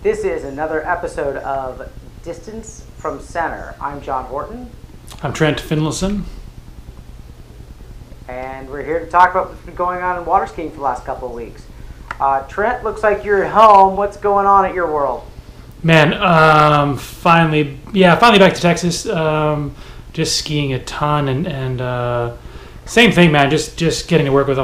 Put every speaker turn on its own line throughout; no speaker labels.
This is another episode of Distance from Center. I'm John Horton.
I'm Trent Finlayson.
And we're here to talk about what's been going on in water skiing for the last couple of weeks. Trent, looks like you're at home. What's going on at your world?
Man, finally back to Texas. Just skiing a ton and same thing, man. Just getting to work with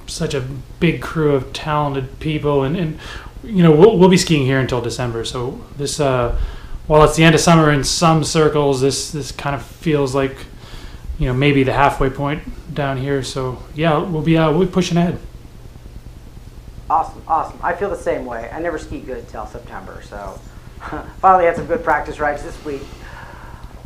such a big crew of talented people, and you know we'll be skiing here until December. So this, while it's the end of summer in some circles, this kind of feels like maybe the halfway point down here. So yeah, we'll be pushing ahead.
Awesome. I feel the same way. I never ski good till September, so finally had some good practice rides this week.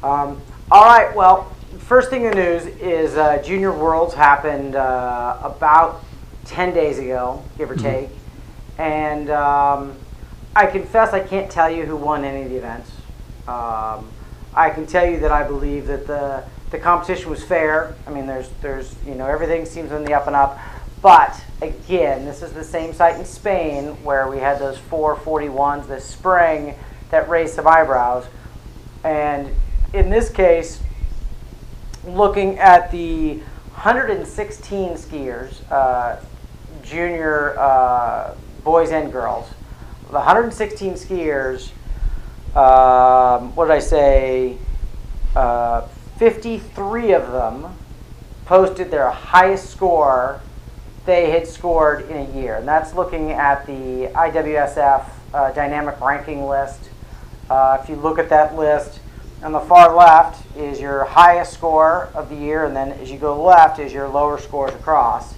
All right, well, first thing in the news is Junior Worlds happened about 10 days ago, give or take. And I confess I can't tell you who won any of the events. I can tell you that I believe that the competition was fair. I mean, there's everything seems on the up and up. But again, this is the same site in Spain where we had those 441s this spring that raised some eyebrows. And in this case, looking at the 116 skiers, junior boys and girls, the 116 skiers, what did I say? 53 of them posted their highest score they had scored in a year. And that's looking at the IWSF dynamic ranking list. If you look at that list, on the far left is your highest score of the year, and then as you go left is your lower scores across.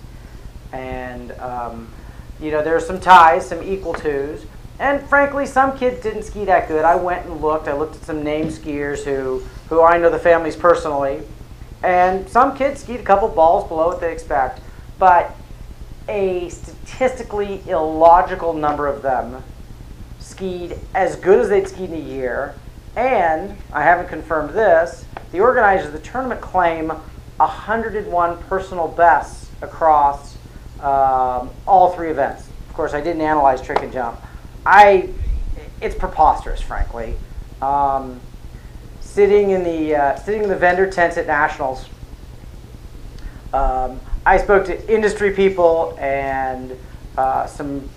And there's some ties, some equal twos, and frankly some kids didn't ski that good. I went and looked. I looked at some named skiers who I know the families personally, and some kids skied a couple balls below what they expect, but a statistically illogical number of them skied as good as they'd skied in a year. And I haven't confirmed this, the organizers of the tournament claim 101 personal bests across all three events. Of course, I didn't analyze trick and jump. It's preposterous, frankly. Sitting in the vendor tents at Nationals, I spoke to industry people and some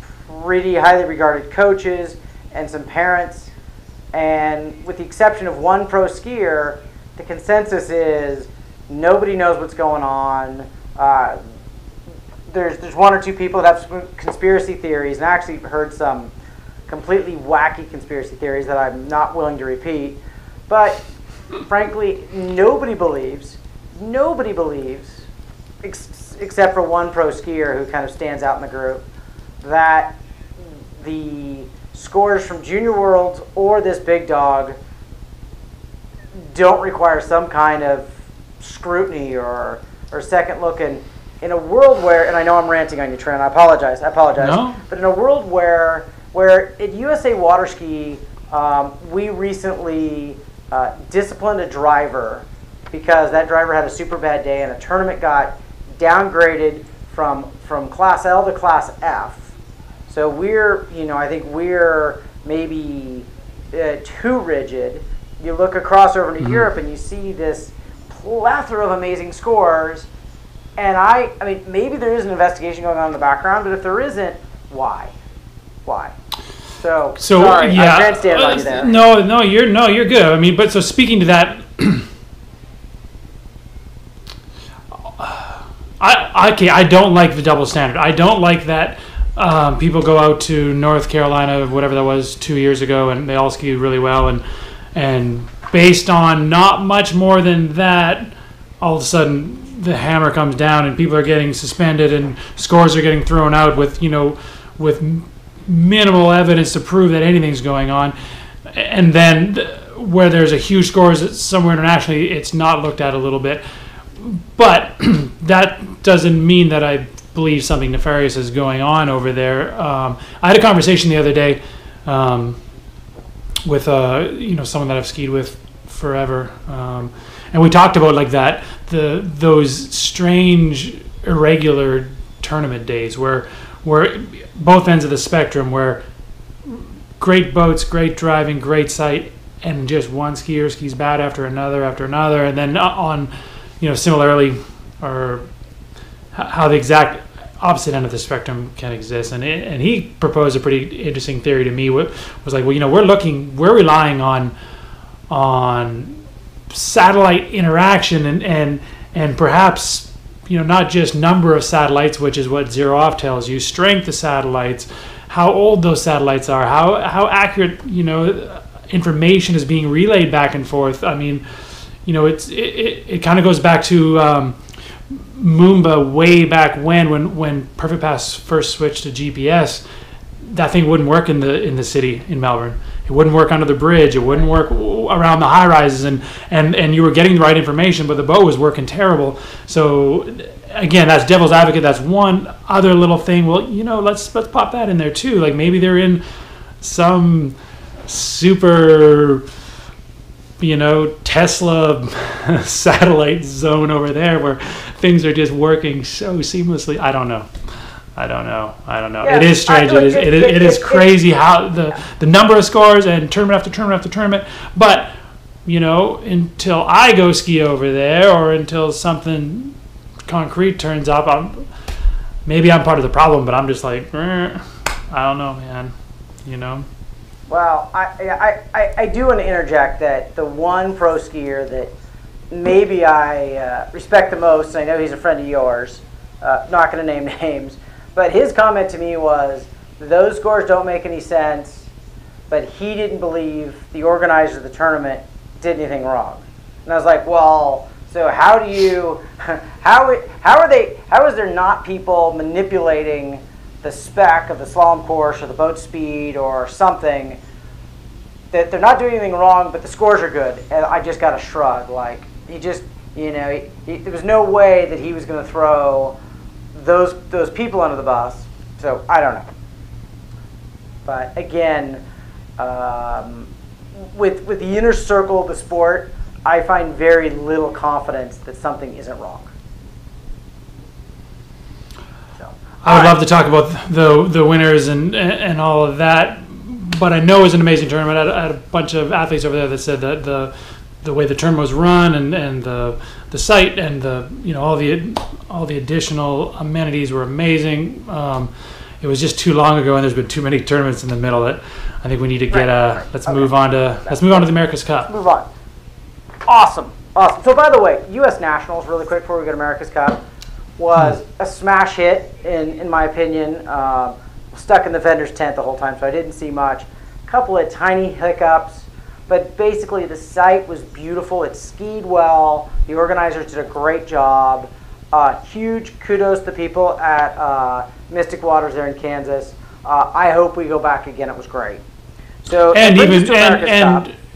pretty highly regarded coaches and some parents. And with the exception of one pro skier, the consensus is nobody knows what's going on. There's one or two people that have some conspiracy theories, and I actually heard some completely wacky conspiracy theories that I'm not willing to repeat. But frankly, nobody believes, except for one pro skier who kind of stands out in the group, that the scores from Junior Worlds or this big dog don't require some kind of scrutiny or second look. And in a world where, and I know I'm ranting on you, Trent, I apologize.
No.
But in a world where at USA Water Ski, we recently disciplined a driver because that driver had a super bad day and a tournament got downgraded from Class L to Class F. So I think we're maybe too rigid. You look across over to Europe and you see this plethora of amazing scores. And I mean, maybe there is an investigation going on in the background, but if there isn't, why? So sorry,
yeah,
I grandstand on you there.
No, you're good. I mean, but so speaking to that, I don't like the double standard. I don't like that people go out to North Carolina, whatever that was, 2 years ago, and they all skied really well, and based on not much more than that, all of a sudden the hammer comes down and people are getting suspended and scores are getting thrown out with minimal evidence to prove that anything's going on. And then where there's a huge score somewhere internationally, it's not looked at a little bit. But that doesn't mean that I believe something nefarious is going on over there. I had a conversation the other day with someone that I've skied with forever, and we talked about like that those strange irregular tournament days where both ends of the spectrum, where great boats, great driving, great sight, and just one skier skis bad after another, and then on, similarly, or how the exact opposite end of the spectrum can exist. And he proposed a pretty interesting theory to me. Was like, well, we're relying on satellite interaction and perhaps not just number of satellites, which is what Zero Off tells you, strength of satellites, how old those satellites are, how accurate information is being relayed back and forth. I mean, it kind of goes back to Moomba way back when Perfect Pass first switched to GPS. That thing wouldn't work in the city in Melbourne. It wouldn't work under the bridge. It wouldn't work around the high rises, and you were getting the right information, but the boat was working terrible. So again, that's devil's advocate. That's one other little thing. Well, let's pop that in there too. Like maybe they're in some super Tesla satellite zone over there where things are just working so seamlessly. I don't know. Yeah, it is strange. It is crazy how the number of scores and tournament after tournament after tournament. But until I go ski over there or until something concrete turns up, maybe I'm part of the problem. But I'm just like, I don't know, man.
Well, I do want to interject that the one pro skier that maybe I respect the most, I know he's a friend of yours, not going to name names, but his comment to me was, those scores don't make any sense, but he didn't believe the organizer of the tournament did anything wrong. And I was like, well, so how do you, how is there not people manipulating the spec of the slalom course or the boat speed or something that they're not doing anything wrong, but the scores are good? And I just got a shrug. Like, he just, there was no way that he was going to throw those people under the bus. So I don't know. But again, with the inner circle of the sport, I find very little confidence that something isn't wrong.
I would love to talk about the winners and all of that, but I know it was an amazing tournament. I had a bunch of athletes over there that said that the way the tournament was run and the site and all the additional amenities were amazing. It was just too long ago, and there's been too many tournaments in the middle that I think we need to get. Let's move on to the America's Cup.
Move on. Awesome. So by the way, U.S. Nationals, really quick before we go to America's Cup, was a smash hit in my opinion. Stuck in the vendor's tent the whole time, so I didn't see much. A couple of tiny hiccups, but basically the site was beautiful. It skied well. The organizers did a great job. Huge kudos to people at Mystic Waters there in Kansas. I hope we go back again. It was great. So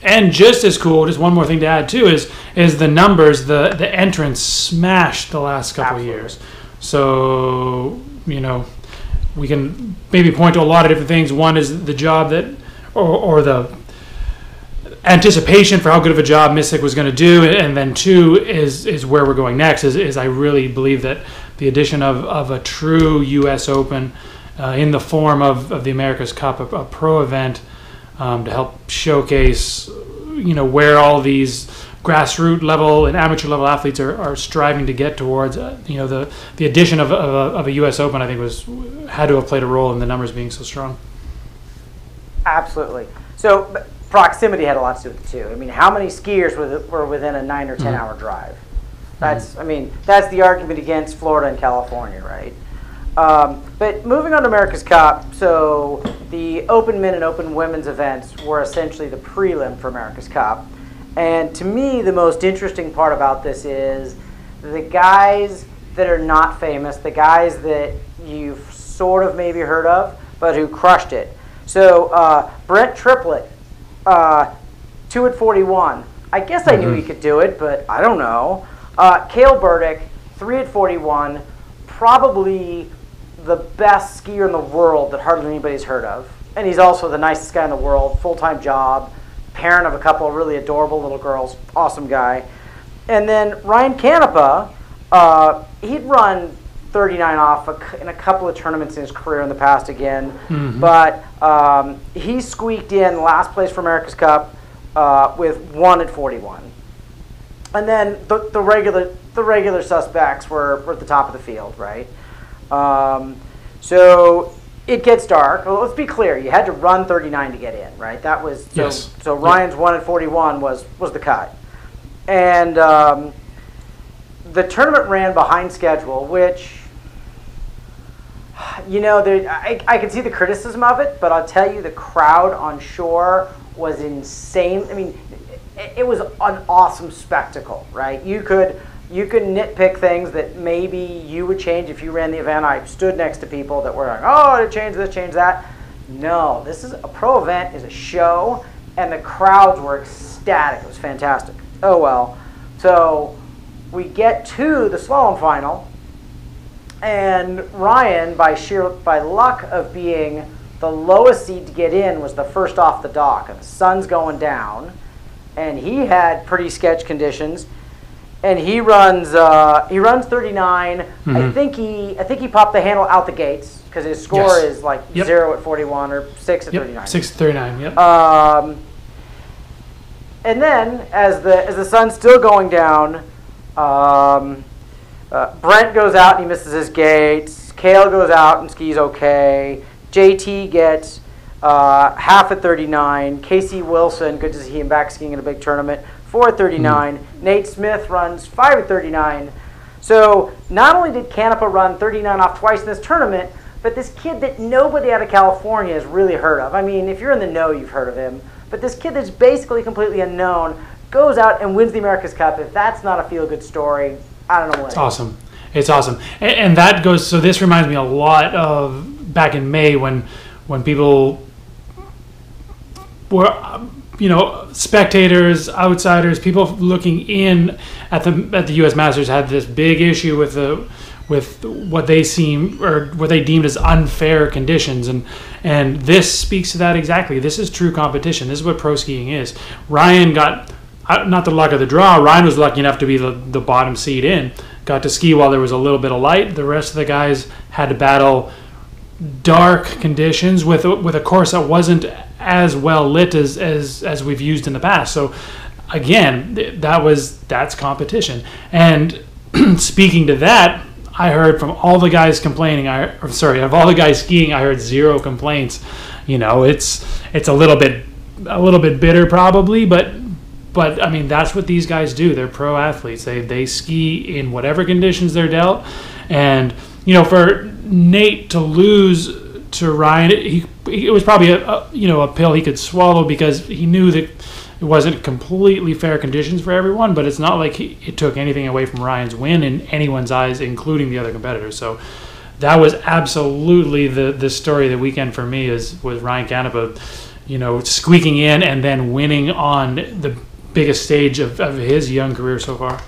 and just as cool, just one more thing to add too is the numbers. The entrance smashed the last couple of years. So we can maybe point to a lot of different things. One is the job that, or the anticipation for how good of a job Mystic was going to do, and then two is where we're going next. Is I really believe that the addition of a true U.S. Open in the form of the America's Cup, a pro event, to help showcase where all these grassroots level and amateur level athletes are striving to get towards. The addition of a U.S. Open, I think, had to have played a role in the numbers being so strong.
Absolutely. So proximity had a lot to do with it too. I mean, how many skiers were within a 9 or 10 hour drive? That's that's the argument against Florida and California, right? But moving on to America's Cup, so the Open Men and Open Women's events were essentially the prelim for America's Cup. And to me, the most interesting part about this is the guys that are not famous, the guys that you've sort of maybe heard of, but who crushed it. So Brent Triplett, 2 at 41. I guess I knew he could do it, but I don't know. Cale Burdick, 3 at 41, probably the best skier in the world that hardly anybody's heard of. And he's also the nicest guy in the world, full-time job, parent of a couple of really adorable little girls, awesome guy. And then Ryan Canepa, he'd run 39 off in a couple of tournaments in his career in the past again.
Mm-hmm.
But he squeaked in last place for America's Cup with 1 at 41. And then the regular suspects were at the top of the field, right? So it gets dark. Well, let's be clear. You had to run 39 to get in, right? That was so.
Yes.
So Ryan's 1 at 41 was the cut, and the tournament ran behind schedule, which, I can see the criticism of it, but I'll tell you, the crowd on shore was insane. I mean, it was an awesome spectacle, right? You could nitpick things that maybe you would change if you ran the event. I stood next to people that were like, oh, to change this, change that. No, this is a pro event, is a show, and the crowds were ecstatic. It was fantastic. Oh, well. So we get to the slalom final, and Ryan, by luck of being the lowest seed to get in, was the first off the dock, and the sun's going down, and he had pretty sketch conditions. And he runs 39.
Mm-hmm.
I think he popped the handle out the gates because his score is like 0 at 41 or 6 at 39.
6 at 39. Yep.
And then as the sun's still going down, Brent goes out and he misses his gates. Cale goes out and skis okay. JT gets half at 39. Casey Wilson, good to see him back skiing in a big tournament, 4 at 39. Mm-hmm. Nate Smith runs 5 at 39. So not only did Canepa run 39 off twice in this tournament, but this kid that nobody out of California has really heard of. I mean, if you're in the know, you've heard of him. But this kid that's basically completely unknown goes out and wins the America's Cup. If that's not a feel-good story, I don't know what.
It's awesome. It's awesome. And that goes, so this reminds me a lot of back in May when people were, spectators, outsiders, people looking in at the U.S. Masters had this big issue with what they deemed as unfair conditions, and this speaks to that exactly. This is true competition. This is what pro skiing is. Ryan got not the luck of the draw. Ryan was lucky enough to be the bottom seed in. Got to ski while there was a little bit of light. The rest of the guys had to battle dark conditions with a course that wasn't as well lit as we've used in the past. So again, that's competition. And speaking to that, I heard from all the guys complaining. Of all the guys skiing, I heard 0 complaints. It's a little bit bitter probably, but I mean that's what these guys do. They're pro athletes. They ski in whatever conditions they're dealt, and for Nate to lose to Ryan, it was probably a pill he could swallow because he knew that it wasn't completely fair conditions for everyone, but it's not like it took anything away from Ryan's win in anyone's eyes, including the other competitors. So that was absolutely the story of the weekend for me was Ryan Canepa, squeaking in and then winning on the biggest stage of his young career so far.